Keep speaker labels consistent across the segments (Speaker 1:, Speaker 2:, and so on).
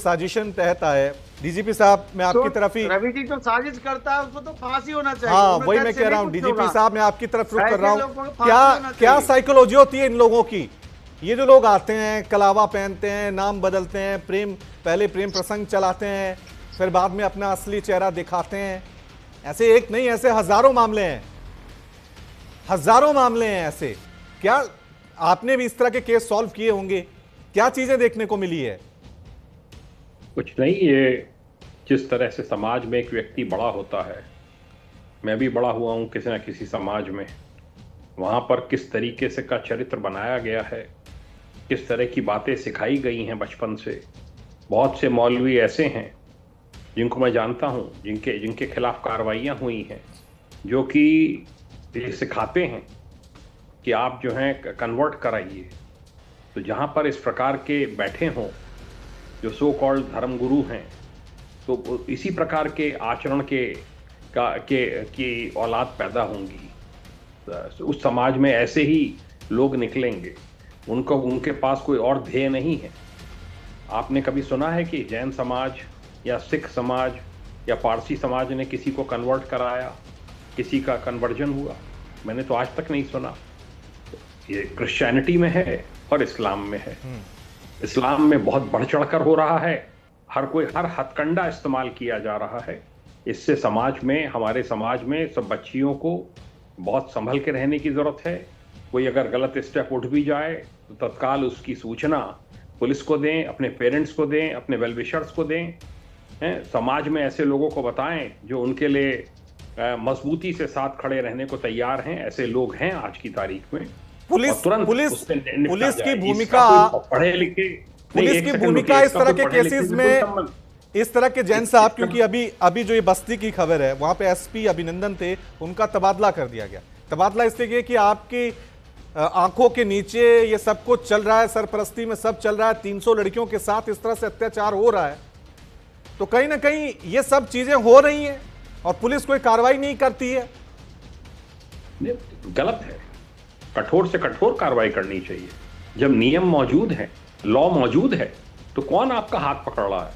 Speaker 1: साजिशन तहत आए। डीजीपी साहब मैं आपकी तरफ ही,
Speaker 2: रवि जी तो साजिश करता है उसको तो फांसी होना चाहिए।
Speaker 1: हाँ वही मैं कह रहा हूँ, डीजीपी साहब मैं आपकी तरफ रुख कर रहा हूँ। क्या
Speaker 2: क्या
Speaker 1: साइकोलॉजी होती है इन लोगों की? ये जो लोग आते हैं, कलावा पहनते हैं, नाम बदलते हैं, पहले प्रेम प्रसंग चलाते हैं, फिर बाद में अपना असली चेहरा दिखाते हैं। ऐसे एक नहीं, ऐसे हजारों मामले हैं, हजारों मामले हैं ऐसे। क्या आपने भी इस तरह के केस सॉल्व किए होंगे? क्या चीजें देखने को मिली है?
Speaker 3: कुछ नहीं, ये जिस तरह से समाज में एक व्यक्ति बड़ा होता है, मैं भी बड़ा हुआ हूं किसी न किसी समाज में, वहां पर किस तरीके से का चरित्र बनाया गया है, किस तरह की बातें सिखाई गई हैं बचपन से। बहुत से मौलवी ऐसे हैं जिनको मैं जानता हूं, जिनके खिलाफ कार्रवाइयां हुई हैं, जो कि ये सिखाते हैं कि आप जो हैं कन्वर्ट कराइए। तो जहां पर इस प्रकार के बैठे हों जो सो कॉल्ड धर्मगुरु हैं, तो इसी प्रकार के आचरण की औलाद पैदा होंगी। उस समाज में ऐसे ही लोग निकलेंगे, उनके पास कोई और ध्येय नहीं है। आपने कभी सुना है कि जैन समाज या सिख समाज या पारसी समाज ने किसी को कन्वर्ट कराया, किसी का कन्वर्जन हुआ? मैंने तो आज तक नहीं सुना। ये क्रिश्चियनिटी में है और इस्लाम में है। इस्लाम में बहुत बढ़ चढ़कर हो रहा है, हर हथकंडा इस्तेमाल किया जा रहा है। इससे समाज में, हमारे समाज में सब बच्चियों को बहुत संभल के रहने की जरूरत है। कोई अगर गलत स्टेप उठ भी जाए तो तत्काल उसकी सूचना पुलिस को दें, अपने पेरेंट्स को दें, अपने वेल विशर्स को दें। समाज में ऐसे लोगों को बताएं जो उनके लिए मजबूती से साथ खड़े रहने को तैयार हैं। ऐसे लोग हैं आज की तारीख में।
Speaker 1: पुलिस की भूमिका,
Speaker 3: पढ़े लिखे
Speaker 1: पुलिस की भूमिका इस तरह के केसेस में, इस तरह के जैन साहब, क्योंकि अभी जो ये बस्ती की खबर है, वहां पे एसपी अभिनंदन थे, उनका तबादला कर दिया गया। तबादला इसलिए कि आपकी आंखों के नीचे ये सब कुछ चल रहा है, सरपरस्ती में सब चल रहा है, 300 लड़कियों के साथ इस तरह से अत्याचार हो रहा है, तो कहीं ना कहीं ये सब चीजें हो रही हैं और पुलिस कोई कार्रवाई नहीं करती है।
Speaker 3: गलत है। कठोर से कठोर कार्रवाई करनी चाहिए। जब नियम मौजूद है, लॉ मौजूद है, तो कौन आपका हाथ पकड़ रहा है?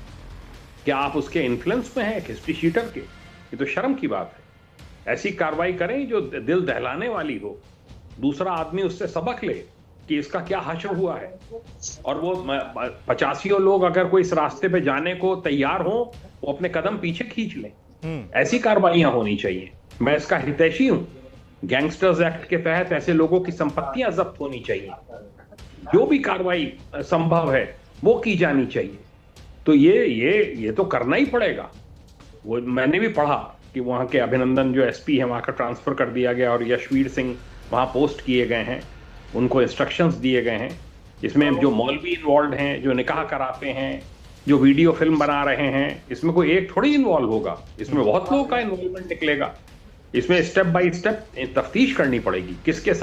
Speaker 3: क्या आप उसके इन्फ्लुएंस में हैं, हिस्ट्री शीटर के? ये तो शर्म की बात है। ऐसी कार्रवाई करें जो दिल दहलाने वाली हो, दूसरा आदमी उससे सबक ले कि इसका क्या हश्र हुआ है। और वो 85 लोग अगर कोई इस रास्ते पे जाने को तैयार हो, वो अपने कदम पीछे खींच लें। ऐसी कार्रवाइयां होनी चाहिए। मैं इसका हितैषी हूं। गैंगस्टर्स एक्ट के तहत ऐसे लोगों की संपत्तियां जब्त होनी चाहिए। जो भी कार्रवाई संभव है वो की जानी चाहिए। तो ये तो करना ही पड़ेगा। वो मैंने भी पढ़ा कि वहां के अभिनंदन जो एसपी है, वहां का ट्रांसफर कर दिया गया और यशवीर सिंह वहां पोस्ट किए गए हैं, उनको इंस्ट्रक्शंस दिए गए हैं। इसमें जो मौलवी इन्वॉल्व हैं, जो निकाह कराते हैं, जो वीडियो फिल्म बना रहे हैं, इसमें कोई एक थोड़ी इन्वॉल्व होगा, इसमें बहुत लोगों का इन्वॉल्वमेंट निकलेगा। इसमें स्टेप बाय स्टेप तफ्तीश करनी पड़ेगी, किसके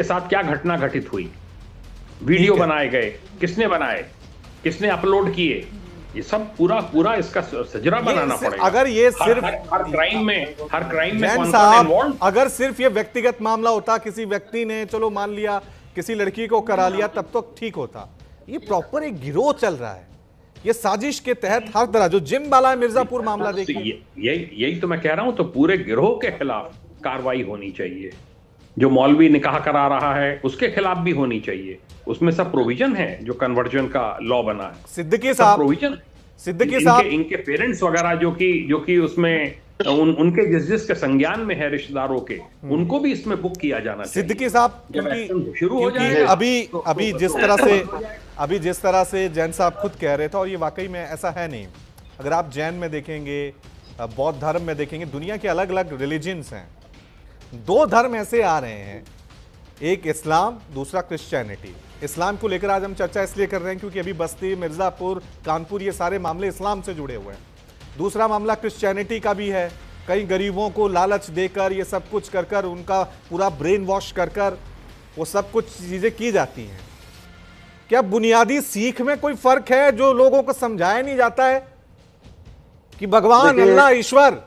Speaker 3: साथ क्या घटना घटित हुई, वीडियो बनाए गए, किसने बनाए, किसने अपलोड किए, ये सब पूरा इसका सजरा बनाना पड़ेगा।
Speaker 1: अगर ये सिर्फ
Speaker 3: हर क्राइम में
Speaker 1: जैन साहब, अगर सिर्फ ये व्यक्तिगत मामला होता, किसी व्यक्ति ने चलो मान लिया किसी लड़की को करा लिया, तब तो ठीक होता। ये प्रॉपर एक गिरोह चल रहा है, ये साजिश के तहत हर तरह, जो जिम वाला मिर्जापुर मामला देखिए,
Speaker 3: यही तो मैं कह रहा हूं। तो पूरे गिरोह के खिलाफ कार्रवाई होनी चाहिए। जो मौलवी निकाह करा रहा है उसके खिलाफ भी होनी चाहिए। उसमें सब प्रोविजन है जो कन्वर्जन का लॉ बना है।
Speaker 1: सिद्दीकी साहब,
Speaker 3: प्रोविजन,
Speaker 1: सिद्दीकी साहब,
Speaker 3: इनके पेरेंट्स वगैरह जो कि उसमें उनके जिसके संज्ञान में है, रिश्तेदारों के, उनको भी इसमें बुक किया जाना चाहिए।
Speaker 1: सिद्दीकी साहब, क्योंकि शुरू हो जाए अभी जिस तरह से जैन साहब खुद कह रहे थे, और ये वाकई में ऐसा है नहीं। अगर आप जैन में देखेंगे, बौद्ध धर्म में देखेंगे, दुनिया के अलग अलग रिलीजन्स हैं, दो धर्म ऐसे आ रहे हैं, एक इस्लाम, दूसरा क्रिश्चियनिटी। इस्लाम को लेकर आज हम चर्चा इसलिए कर रहे हैं क्योंकि अभी बस्ती, मिर्जापुर, कानपुर, ये सारे मामले इस्लाम से जुड़े हुए हैं। दूसरा मामला क्रिश्चियनिटी का भी है। कई गरीबों को लालच देकर, ये सब कुछ कर कर, उनका पूरा ब्रेन वॉश कर कर वो सब कुछ चीजें की जाती हैं। क्या बुनियादी सीख में कोई फर्क है जो लोगों को समझाया नहीं जाता है कि भगवान, अल्लाह, ईश्वर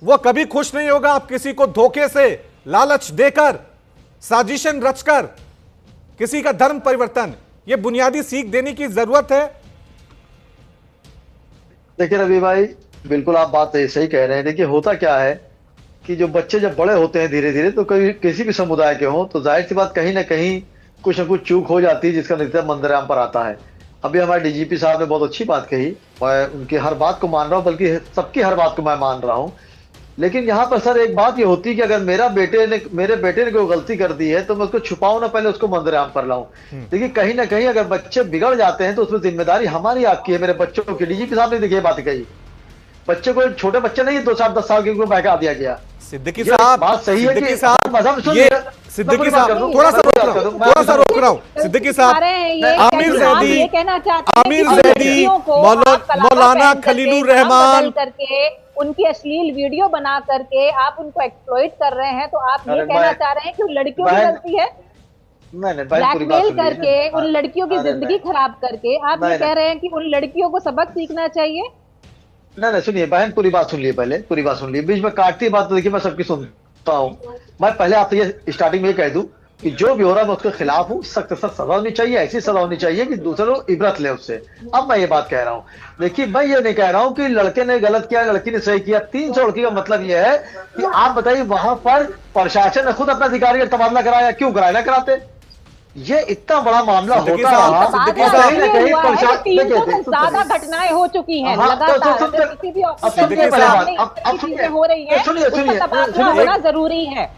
Speaker 1: वो कभी खुश नहीं होगा आप किसी को धोखे से, लालच देकर, साजिशन रचकर किसी का धर्म परिवर्तन। ये बुनियादी सीख देने की जरूरत है
Speaker 4: देखिए रवि भाई, बिल्कुल आप बात सही कह रहे हैं। देखिए होता क्या है कि जो बच्चे जब बड़े होते हैं धीरे धीरे, तो कोई किसी भी समुदाय के हों, तो जाहिर सी बात कहीं ना कहीं कुछ ना कुछ चूक हो जाती है, जिसका नतीजा मंजरेआम पर आता है। अभी हमारे डीजीपी साहब ने बहुत अच्छी बात कही, मैं उनकी हर बात को मान रहा हूँ, बल्कि सबकी हर बात को मैं मान रहा हूँ। लेकिन यहाँ पर सर एक बात ये होती है कि अगर मेरे बेटे ने कोई गलती कर दी है, तो मैं उसको छुपाऊं ना, पहले उसको मंजरेआम पर लाऊं। देखिए कहीं ना कहीं अगर बच्चे बिगड़ जाते हैं तो उसमें जिम्मेदारी हमारी आपकी है, मेरे बच्चों की। डीजीपी साहब ने देखिए ये बात कही, बच्चे को छोटे बच्चे नहीं 2 साल 10 साल के, उनको बहका दिया गया।
Speaker 1: सिद्दीकी
Speaker 4: ये
Speaker 1: साहब,
Speaker 4: बात सही है कि
Speaker 1: सिद्दीकी साहब,
Speaker 4: मजहब सुन
Speaker 1: ये
Speaker 4: लिया।
Speaker 1: सिद्दीकी साहब थोड़ा सा रोक रहा हूं, थोड़ा सा रोक रहा हूं। सिद्दीकी साहब, आमिर जैदी, आमिर जैदी, मौलाना खलीलुर रहमान
Speaker 5: करके उनकी अश्लील वीडियो बना करके आप उनको एक्सप्लॉइट कर रहे हैं, तो आप ये कहना चाह रहे हैं कि उन लड़कियों की गलती है? ब्लैकमेल करके उन लड़कियों की जिंदगी खराब करके आप ये कह रहे हैं कि उन लड़कियों को सबक सीखना चाहिए?
Speaker 4: नहीं, सुनिए बहन, पूरी बात सुन लिए, पहले पूरी बात सुन ली, बीच में काटती बात तो देखिए मैं सबकी सुनता हूँ। मैं पहले आपसे ये स्टार्टिंग में ये कह दूं कि जो भी हो रहा है मैं उसके खिलाफ हूँ, सख्त सख्त सजा होनी चाहिए, ऐसी सजा होनी चाहिए कि दूसरे लोग इबरत ले उससे। अब मैं ये बात कह रहा हूँ, देखिए मैं ये नहीं कह रहा हूँ कि लड़के ने गलत किया, लड़की ने सही किया। 300 लड़की का मतलब ये है कि आप बताइए, वहां पर प्रशासन ने खुद अपना अधिकारी का तबादला कराया, क्यों कराया? ना कराते। ये इतना बड़ा मामला होता रहा, कहीं ना कहीं प्रशासन
Speaker 5: ज्यादा घटनाएं हो चुकी हैं लगातार, किसी भी ऑफिसर हो रही है, होना जरूरी है।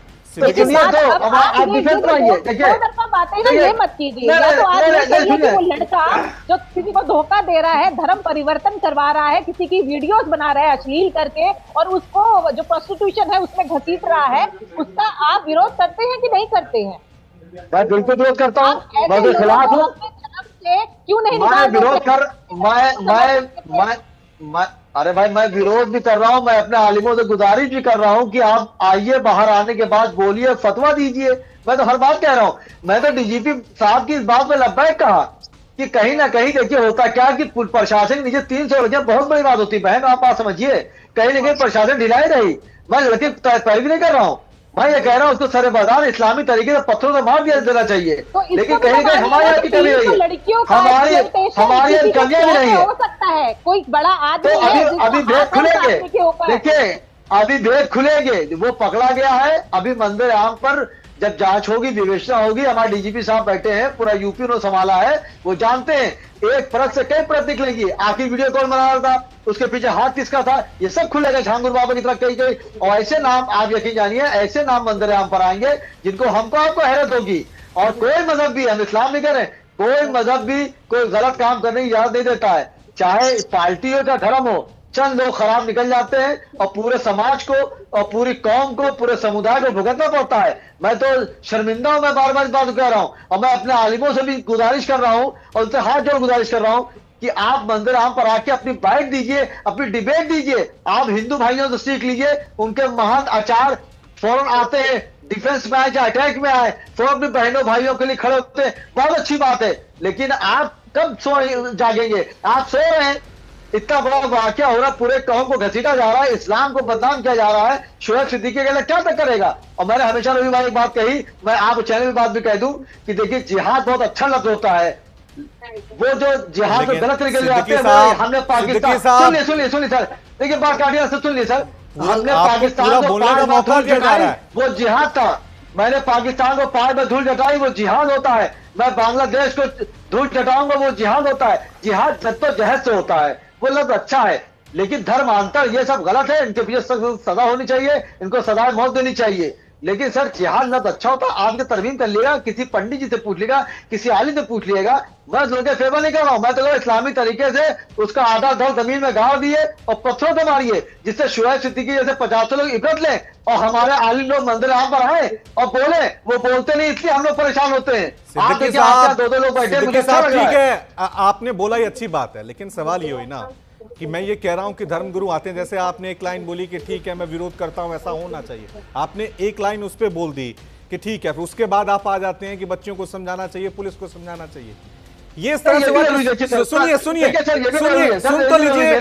Speaker 4: बातें
Speaker 5: ये मत कीजिए, या तो आज ये कहिए कि वो लड़का जो किसी को धोखा दे रहा है, धर्म परिवर्तन करवा रहा है, किसी की वीडियोस बना रहा है अश्लील करके, और उसको जो प्रोस्टिट्यूशन है उसमें घसीट रहा है, उसका आप विरोध करते हैं कि नहीं करते हैं?
Speaker 4: मैं बिल्कुल विरोध करता हूँ, मैं उसके खिलाफ हूँ।
Speaker 5: क्यों नहीं
Speaker 4: मैं विरोध कर मैं अरे भाई, मैं विरोध भी कर रहा हूँ, मैं अपने आलिमों से गुजारिश भी कर रहा हूँ कि आप आइए, बाहर आने के बाद बोलिए, फतवा दीजिए। मैं तो हर बात कह रहा हूँ। मैं तो डीजीपी साहब की इस बात पे लब्बैक कहा कि कहीं ना कहीं देखिए होता क्या कि प्रशासन नीचे 300 लड़कियां बहुत बड़ी बात होती है बहन, आप बात समझिए। कहीं ना कहीं प्रशासन ढिलाई रही, मैं लड़के पैरवी नहीं कर रहा हूँ, मैं ये कह रहा हूँ उसको सरेबाजार इस्लामी तरीके से पत्थरों से मार दिया देना चाहिए। लेकिन कहीं ना कहीं हमारे यहाँ की कमी रही है, हमारी यहाँ कमियां भी नहीं है।
Speaker 5: हो सकता है कोई बड़ा आदमी
Speaker 4: तो अभी भेद खुलेंगे, देखिए अभी भेद खुलेंगे। वो पकड़ा गया है, अभी मंजर-ए-आम पर जब जांच होगी, विवेचना होगी, हमारे डीजीपी साहब बैठे हैं, पूरा यूपी उन्होंने संभाला है, वो जानते हैं एक परत से कई परत निकलेंगी। आखिर वीडियो कॉल बना रहा था, उसके पीछे हाथ किसका था, ये सब खुलेगा झांगुर बाबा की तरफ कहीं कहीं। और ऐसे नाम आप यकीन जानिए, ऐसे नाम मंजर-ए-आम पर आएंगे जिनको हमको आपको हैरत होगी। और कोई मजहब भी, हम इस्लाम नहीं कह रहे, कोई मजहब भी कोई गलत काम करने की इजाजत नहीं देता है, चाहे पार्टी हो, चाहे धर्म हो। चंद लोग खराब निकल जाते हैं और पूरे समाज को और पूरी कौम को, पूरे समुदाय को भुगतना पड़ता है। मैं तो शर्मिंदा हूं, मैं बार बार इस बात कह रहा हूं, और मैं अपने आलिमों से भी गुजारिश कर रहा हूं और उनसे हाथ जोड़ गुजारिश कर रहा हूं कि आप मंजर-ए-आम पर आके अपनी बाइट दीजिए, अपनी डिबेट दीजिए। आप हिंदू भाइयों से सीख लीजिए, उनके महान आचार फौरन आते हैं, डिफेंस में आए चाहे अटैक में आए, फौरन अपनी बहनों भाइयों के लिए खड़े होते हैं, बहुत अच्छी बात है। लेकिन आप कब जागेंगे? आप सो रहे हैं, इतना बड़ा वाकया हो रहा है, पूरे कौम को घसीटा जा रहा है, इस्लाम को बदनाम किया जा रहा है, शोएब सिद्दीकी के लिए क्या तक करेगा? और मैंने हमेशा रवि भाई एक बात कही, मैं आप चैनल में बात भी कह दूं कि देखिए जिहाद बहुत अच्छा लफ्ज होता है, वो जो जिहाद में गलत तरीके से आते हैं। हमने पाकिस्तान, सुनिए सर, देखिए बात काटिया से सुन ली सर, हमने पाकिस्तान को पार में धूल जटाई, वो जिहाद था। मैंने पाकिस्तान को पार में धूल जटाई, वो जिहाद होता है। मैं बांग्लादेश को धूल जटाऊंगा, वो जिहाद होता है। जिहाद जद्दोजहद से होता है, वो लफ्ज अच्छा है। लेकिन धर्मांतर ये सब गलत है, इनके पीछे सजा होनी चाहिए, इनको सजा मौत देनी चाहिए। लेकिन सर जिहाद लफ्ज अच्छा होता, आपके तरमीम कर लेगा, किसी पंडित जी से पूछ लेगा, किसी आलिम से पूछ लेगा। मैं उनके फेवर नहीं कर रहा हूं, मैं तो इस्लामी तरीके से उसका आधा धड़ जमीन में गाड़ दिए और पत्थरों से मारिए, जिससे शोएब सिद्दीकी जैसे 50 लोग इबरत लें और हमारे आलिम लोग मंजर-ए-आम पर आए और बोले। वो बोलते नहीं, इसलिए हम लोग परेशान होते हैं। आप देखिए, आप 2-2 लोग बैठे, मुझे अच्छा लग रहा है।
Speaker 1: ठीक है, आपने बोला ये अच्छी बात है, लेकिन सवाल ये हुई ना कि मैं ये कह रहा हूं कि धर्मगुरु आते हैं, जैसे आपने एक लाइन बोली कि ठीक है मैं विरोध करता हूं, ऐसा होना चाहिए। आपने एक लाइन उस पर बोल दी कि ठीक है, फिर उसके बाद आप आ जाते हैं कि बच्चों को समझाना चाहिए, पुलिस को समझाना चाहिए। ये इस तरह से सुनिए सुन तो लीजिए,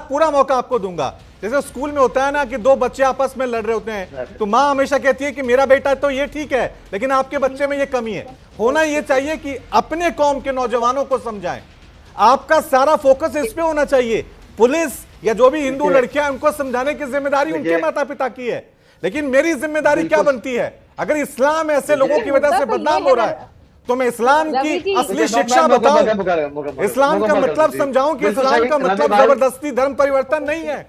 Speaker 1: पूरा मौका आपको दूंगा। जैसे स्कूल में होता है ना कि 2 बच्चे आपस में लड़ रहे होते हैं, तो माँ हमेशा कहती है कि मेरा बेटा तो ये ठीक है, लेकिन आपके बच्चे में ये कमी है। होना ये चाहिए कि अपने कौम के नौजवानों को समझाएं, आपका सारा फोकस इस पे होना चाहिए। पुलिस या जो भी हिंदू लड़कियां हैं उनको समझाने की जिम्मेदारी उनके माता पिता की है, लेकिन मेरी जिम्मेदारी क्या बनती है? अगर इस्लाम ऐसे लोगों की वजह से बदनाम हो रहा है तो मैं इस्लाम की असली शिक्षा बताऊं, इस्लाम का मतलब समझाऊं कि इस्लाम का मतलब जबरदस्ती धर्म परिवर्तन नहीं है।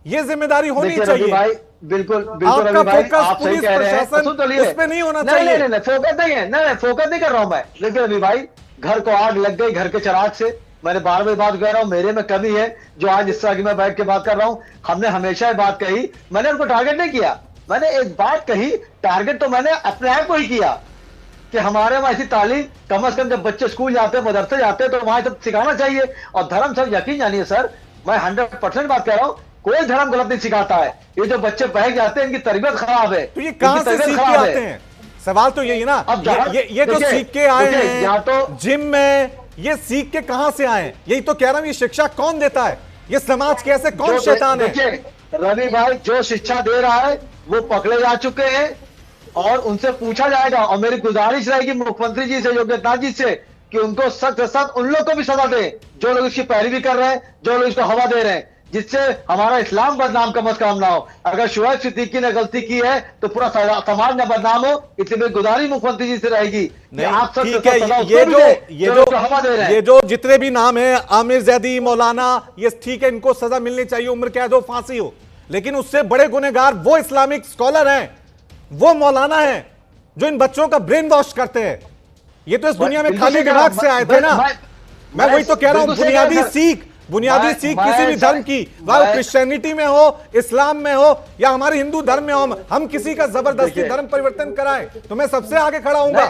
Speaker 1: ये जिम्मेदारी होनी चाहिए।
Speaker 4: बिल्कुल
Speaker 1: आपका फोकस पुलिस प्रशासन इस पे नहीं होना चाहिए।
Speaker 4: नहीं फोकस नहीं है, नहीं फोकस नहीं कर रहा हूं मैं। लेकिन अभी भाई घर को आग लग गई, घर के चिराग से। मैंने बार बार बात कह रहा हूं, मेरे में कमी है जो आज इस तरह की मैं बैठ के बात कर रहा हूं। हमने हमेशा ये बात कही, मैंने उनको टारगेट नहीं किया। मैंने एक बात कही, टारगेट तो मैंने अपने आप को ही किया कि हमारे वहां ऐसी तालीम कम से कम जब बच्चे स्कूल जाते हैं, मदरसे जाते हैं, तो वहां सब सिखाना चाहिए। और धर्म सर यकीन जानिए सर, मैं 100% बात कर रहा हूं, कोई धर्म गलत नहीं सिखाता है। ये जो बच्चे बहक जाते हैं इनकी तरबियत खराब है।
Speaker 1: तो ये कहां से सीख के आते हैं? सवाल तो यही ना। अब ये जो सीख के आए हैं या तो जिम में, ये सीख के कहां से आए? यही तो कह रहा हूं, ये शिक्षा कौन देता है? ये समाज के ऐसे कौन शैतान है?
Speaker 4: रवि भाई जो शिक्षा दे रहा है वो पकड़े जा चुके हैं और उनसे पूछा जाएगा। और मेरी गुजारिश रहेगी मुख्यमंत्री जी से, योग्यता जी से, कि उनको सख्त सख्त उन लोग को भी सजा दे जो लोग इसकी पैरवी कर रहे हैं, जो लोग इसको हवा दे रहे हैं, जिससे हमारा इस्लाम बदनाम कम से कम ना हो। अगर शुएब सिद्दीकी ने गलती की है तो पूरा समाज न बदनाम हो। इसलिए गुजारिश मुख्यमंत्री जी से रहेगी कि आप सब
Speaker 1: ठीक है। ये जो जितने भी नाम है, आमिर जैदी, मौलाना, ये ठीक है, इनको सजा मिलनी चाहिए, उम्र कैद हो, फांसी हो। लेकिन उससे बड़े गुनहगार वो इस्लामिक स्कॉलर हैं, वो मौलाना हैं जो इन बच्चों का ब्रेन वॉश करते हैं। ये तो इस दुनिया में खाली दिमाग से आए थे ना। मैं वही तो कह रहा हूं, बुनियादी सीख किसी भी धर्म की, वह क्रिश्चियनिटी में हो, इस्लाम में हो या हमारे हिंदू धर्म में हो, हम किसी का जबरदस्ती धर्म परिवर्तन कराएं तो मैं सबसे आगे खड़ा हूंगा।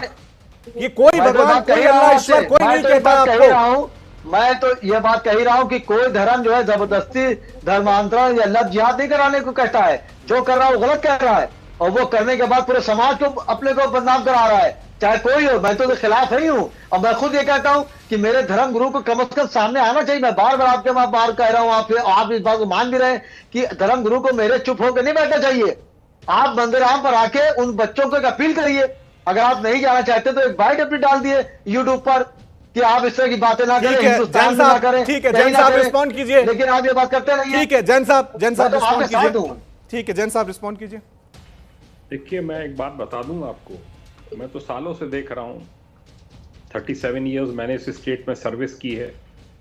Speaker 1: ये कोई भगवान, कोई अल्लाह, ईश्वर कोई नहीं कहता आपको।
Speaker 4: मैं तो ये बात कह रहा हूं कि कोई धर्म जो है जबरदस्ती धर्मांतरण या लफ्ज जिहाद नहीं कराने को कहता है। जो कर रहा है वो गलत कर रहा है और वो करने के बाद पूरे समाज को अपने को बदनाम करा रहा है, चाहे कोई हो। मैं तो उसके खिलाफ ही हूं और मैं खुद ये कहता हूं कि मेरे धर्म गुरु को कम से कम सामने आना चाहिए। मैं बार बार आपके बार कह रहा हूं, आप इस बात को मान भी रहे हैं कि धर्म गुरु को मेरे चुप होकर नहीं बैठना चाहिए। आप मंदिराम पर आके उन बच्चों को एक अपील करिए। अगर आप नहीं जाना चाहते तो एक बाइट अपनी डाल दिए यूट्यूब पर कि आप इस तरह की बातें ना करें, हिंदुस्तान में ना करें।
Speaker 1: ठीक है जैन साहब रिस्पॉन्ड कीजिए।
Speaker 4: लेकिन आप ये बात करते नहीं।
Speaker 1: ठीक है जैन साहब रिस्पॉन्ड कीजिए। ठीक है जैन साहब रिस्पॉन्ड कीजिए।
Speaker 3: देखिए मैं एक बात बता दूं आपको, मैं तो सालों से देख रहा हूं, 37 इयर्स मैंने इस स्टेट में सर्विस की है।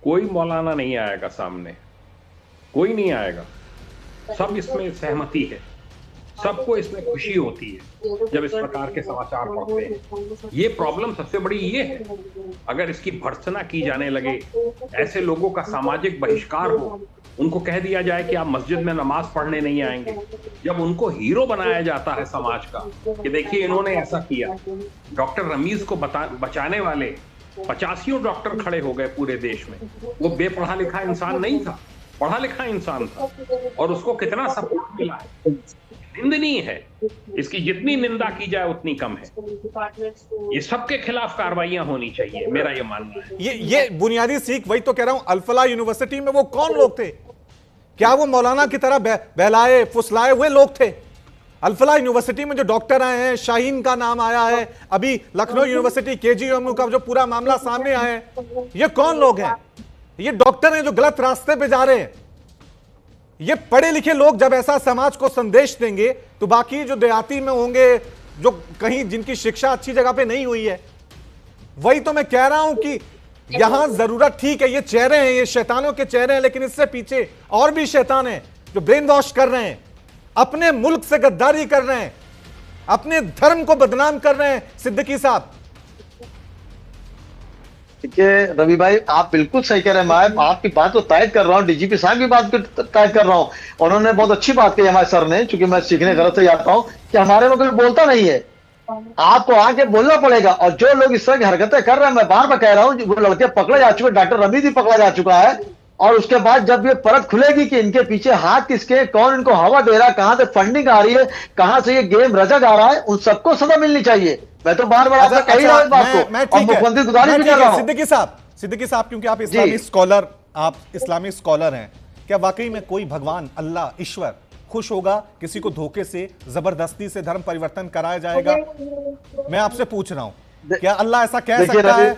Speaker 3: कोई मौलाना नहीं आएगा सामने, कोई नहीं आएगा। सब इसमें सहमति है, सबको इसमें खुशी होती है जब इस प्रकार के समाचार पढ़ते हैं। ये प्रॉब्लम सबसे बड़ी ये है, अगर इसकी भर्त्सना की जाने लगे, ऐसे लोगों का सामाजिक बहिष्कार हो, उनको कह दिया जाए कि आप मस्जिद में नमाज पढ़ने नहीं आएंगे, जब उनको हीरो बनाया जाता है समाज का कि देखिए इन्होंने ऐसा किया। डॉक्टर रमीज को बचाने वाले 85 डॉक्टर खड़े हो गए पूरे देश में। वो बेपढ़ा लिखा इंसान नहीं था, पढ़ा लिखा इंसान था और उसको कितना सपोर्ट मिला है। निंदनीय है, इसकी जितनी निंदा की जाए उतनी कम है। ये सबके खिलाफ कार्रवाइयां होनी चाहिए, मेरा ये मानना है।
Speaker 1: ये बुनियादी सीख वही तो कह रहा हूं। अल-फलाह यूनिवर्सिटी में वो कौन लोग थे? क्या वो मौलाना की तरह बहलाए फुसलाए हुए लोग थे? अल-फलाह यूनिवर्सिटी में जो डॉक्टर आए हैं, शाहीन का नाम आया है, अभी लखनऊ यूनिवर्सिटी केजीएमयू का जो पूरा मामला सामने आया है, ये कौन लोग हैं? ये डॉक्टर हैं जो गलत रास्ते पे जा रहे हैं। ये पढ़े लिखे लोग जब ऐसा समाज को संदेश देंगे तो बाकी जो देहाती में होंगे, जो कहीं जिनकी शिक्षा अच्छी जगह पे नहीं हुई है, वही तो मैं कह रहा हूं कि यहां जरूरत, ठीक है ये चेहरे हैं, ये शैतानों के चेहरे हैं, लेकिन इससे पीछे और भी शैतान हैं जो ब्रेन वॉश कर रहे हैं, अपने मुल्क से गद्दारी कर रहे हैं, अपने धर्म को बदनाम कर रहे हैं। सिद्दीकी साहब,
Speaker 4: देखिए रवि भाई आप बिल्कुल सही कह रहे हैं। मैं आपकी बात को तायद कर रहा हूँ, डीजीपी साहब की बात को तायद कर रहा हूँ। उन्होंने बहुत अच्छी बात कही हमारे सर ने, क्योंकि मैं सीखने गलत से जाता हूँ कि हमारे में कोई बोलता नहीं है, आपको आके बोलना पड़ेगा। और जो लोग इस तरह की हरकतें कर रहे हैं, मैं बार बार कह रहा हूँ, वो लड़के पकड़े जा चुके, डॉक्टर रमीज भी पकड़ा जा चुका है। और उसके बाद जब ये परत खुलेगी कि इनके पीछे हाथ किसके, कौन इनको हवा दे रहा है, कहां से फंडिंग आ रही है, कहां से ये गेम रचा जा रहा है, उन सबको सजा मिलनी चाहिए। मैं तो बार बार आपसे कही रहा हूं इस बात को, और मुख्यमंत्री गुजारिश भी कर रहा हूं।
Speaker 1: सिद्दीकी साहब, क्योंकि आप इस्लामिक स्कॉलर हैं, क्या वाकई में कोई भगवान, अल्लाह, ईश्वर खुश होगा किसी को धोखे से, जबरदस्ती से धर्म परिवर्तन कराया जाएगा? मैं आपसे पूछ रहा हूं, क्या अल्लाह ऐसा कह सकता है?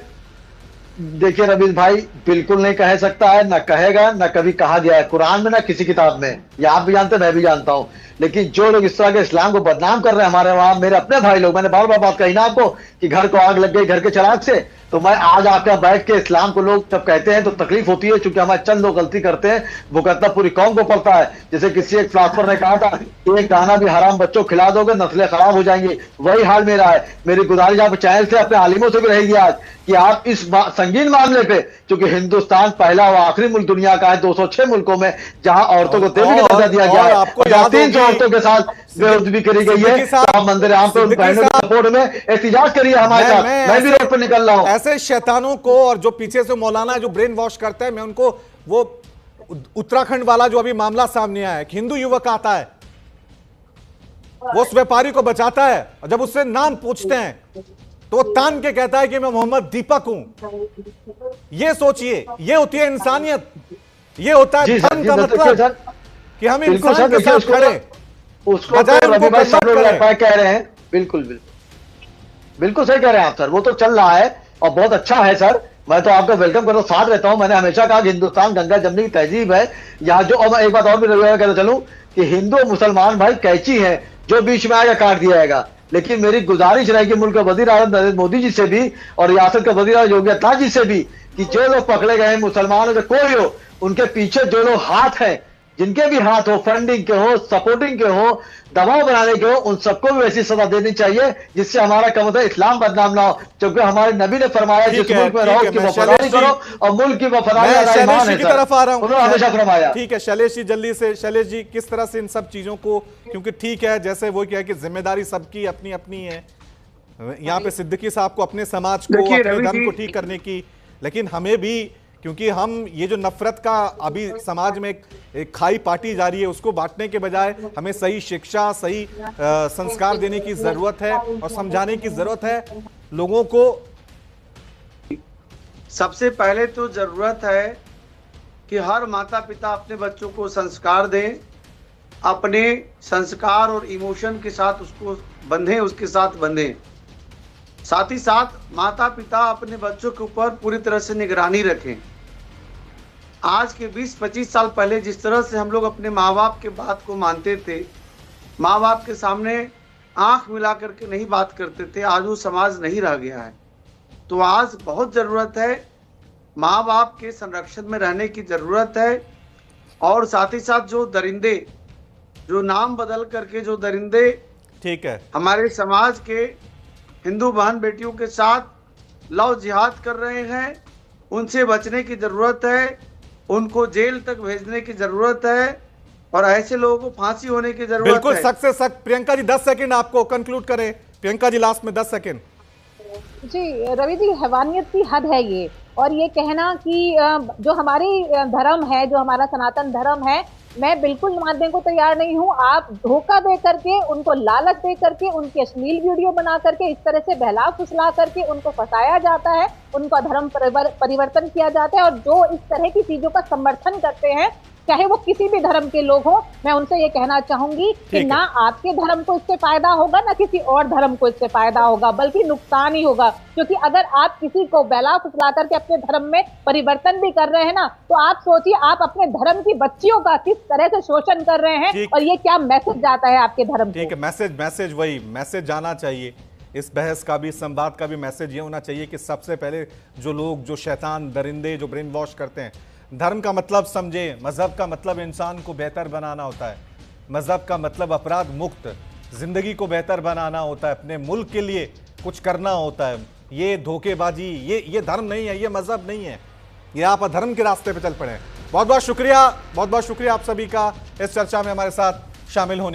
Speaker 4: देखिए रवीश भाई, बिल्कुल नहीं कह सकता है, ना कहेगा, ना कभी कहा गया है कुरान में, ना किसी किताब में। ये आप भी जानते हैं, मैं भी जानता हूं। लेकिन जो लोग इस तरह के इस्लाम को बदनाम कर रहे हैं, हमारे वहां मेरे अपने भाई लोग, मैंने बार बार बात कही ना आपको कि घर को आग लग गई घर के चिराग से, तो मैं आज आपके बैठ के इस्लाम को लोग जब कहते हैं तो तकलीफ होती है, क्योंकि हमारे चंद लोग गलती करते हैं, वो कहता पूरी कौम को पड़ता है। जैसे किसी एक फिलोसफर ने कहा था कि एक दाना भी हराम बच्चों को खिला दोगे नस्लें खराब हो जाएंगी, वही हाल मेरा है। मेरी गुजारिश आप चैनल से अपने आलिमों से भी रहेगी आज कि आप इस संगीन मामले पे, क्योंकि हिंदुस्तान पहला और आखिरी मुल्क दुनिया का है 206 मुल्कों में जहां औरतों को तेजी का दर्जा दिया गया है,
Speaker 1: आपको
Speaker 4: 300 औरतों के साथ बेहुदगी करी गई है। तो आप मंदिर आम पे उन बहनों के सपोर्ट में एहतिजाज करिए हमारे साथ। मैं भी रोड पर निकल रहा हूँ।
Speaker 1: ऐसे शैतानों को और जो पीछे से मौलाना जो ब्रेन वॉश करता है, मैं उनको, वो उत्तराखंड वाला जो अभी मामला सामने आया है, हिंदू युवक आता है, वो उस व्यापारी को बचाता है, और जब उससे नाम पूछते हैं तो वो तान के कहता है कि मैं मोहम्मद दीपक हूं। ये सोचिए, ये होती है इंसानियत, ये होता है धर्म का मतलब कि हम इंसान के साथ खड़े।
Speaker 4: उसको तो रवि भाई सब लोग कह रहे हैं, बिल्कुल बिल्कुल सही कह रहे हैं आप सर, वो तो चल रहा है और बहुत अच्छा है सर। मैं तो आपका वेलकम करता हूँ, साथ रहता हूँ। मैंने हमेशा कहा कि हिंदुस्तान गंगा जमनी की तहजीब है यहाँ जो। और मैं एक बात और भी कहता चलूं कि हिंदू और मुसलमान भाई कैची है, जो बीच में आएगा काट दिया जाएगा। लेकिन मेरी गुजारिश रहेगी मुल्क के वजीर आज़म नरेंद्र मोदी जी से भी और रियासत के वजीर आज़म योगी आदित्यनाथ जी से भी कि जो लोग पकड़े गए मुसलमान हो कोई हो, उनके पीछे जो लोग हाथ हैं, जिनके भी हाथ हो, फंडिंग के हो, सपोर्टिंग के हो, दबाव बनाने के हो, उन सबको भी वैसी सजा देनी चाहिए जिससे हमारा क्या मतलब इस्लाम बदनाम ना हो। क्योंकि हमारे नबी ने फरमाया जिस मुल्क में रहो उसकी वफादारी करो और मुल्क की वफादारी
Speaker 1: शैलेश की तरफ आ रहा हूं,
Speaker 4: हमेशा फरमाया।
Speaker 1: ठीक है शैलेश जी, जल्दी से शैलेश जी, किस तरह से इन सब चीजों को, क्योंकि ठीक है जैसे वो क्या है कि जिम्मेदारी सबकी अपनी अपनी है, यहाँ पे सिद्दीकी साहब को अपने समाज को, अपने धर्म को ठीक करने की, लेकिन हमें भी, क्योंकि हम ये जो नफरत का अभी समाज में एक खाई पाटी जा रही है, उसको बांटने के बजाय हमें सही शिक्षा, सही संस्कार देने की जरूरत है और समझाने की जरूरत है लोगों को।
Speaker 2: सबसे पहले तो जरूरत है कि हर माता पिता अपने बच्चों को संस्कार दें, अपने संस्कार और इमोशन के साथ उसको बंधें, उसके साथ बंधें। साथ ही साथ माता पिता अपने बच्चों के ऊपर पूरी तरह से निगरानी रखें। आज के 20-25 साल पहले जिस तरह से हम लोग अपने माँ बाप के बात को मानते थे, माँ बाप के सामने आंख मिला करके नहीं बात करते थे, आज वो समाज नहीं रह गया है। तो आज बहुत ज़रूरत है, माँ बाप के संरक्षण में रहने की ज़रूरत है। और साथ ही साथ जो दरिंदे, जो नाम बदल करके जो दरिंदे
Speaker 1: ठीक है
Speaker 2: हमारे समाज के हिंदू बहन बेटियों के साथ लव जिहाद कर रहे हैं, उनसे बचने की ज़रूरत है, उनको जेल तक भेजने की ज़रूरत है और ऐसे लोगों को फांसी होने की ज़रूरत है।
Speaker 1: बिल्कुल सख्त से सख्त। प्रियंका जी 10 सेकंड आपको कंक्लूड करें। प्रियंका जी लास्ट में 10 सेकंड।
Speaker 5: जी रवि जी, हैवानियत की हद है ये, और ये कहना कि जो हमारी धर्म है, जो हमारा सनातन धर्म है, मैं बिल्कुल मानने को तैयार नहीं हूँ। आप धोखा दे करके, उनको लालच दे करके, उनकी अश्लील वीडियो बना करके, इस तरह से बहला फुसला करके उनको फंसाया जाता है, उनका धर्म परिवर्तन किया जाता है। और जो इस तरह की चीजों का समर्थन करते हैं, चाहे वो किसी भी धर्म के लोग हों, मैं उनसे ये कहना चाहूंगी कि ना आपके धर्म को इससे फायदा होगा, ना किसी और धर्म को इससे फायदा होगा, बल्कि नुकसान ही होगा। क्योंकि अगर आप किसी को बहला फुसला करके अपने धर्म में परिवर्तन भी कर रहे हैं ना, तो आप सोचिए आप अपने धर्म की बच्चियों का किस तरह से शोषण कर रहे हैं और ये क्या मैसेज जाता है आपके धर्म को।
Speaker 1: ठीक है, मैसेज वही मैसेज जाना चाहिए। इस बहस का भी, संवाद का भी मैसेज ये होना चाहिए कि सबसे पहले जो लोग, जो शैतान दरिंदे जो ब्रेन वॉश करते हैं, धर्म का मतलब समझे, मजहब का मतलब इंसान को बेहतर बनाना होता है, मजहब का मतलब अपराध मुक्त जिंदगी को बेहतर बनाना होता है, अपने मुल्क के लिए कुछ करना होता है। ये धोखेबाजी, ये धर्म नहीं है, ये मजहब नहीं है, ये आप अधर्म के रास्ते पे चल पड़े हैं। बहुत बहुत शुक्रिया आप सभी का इस चर्चा में हमारे साथ शामिल होने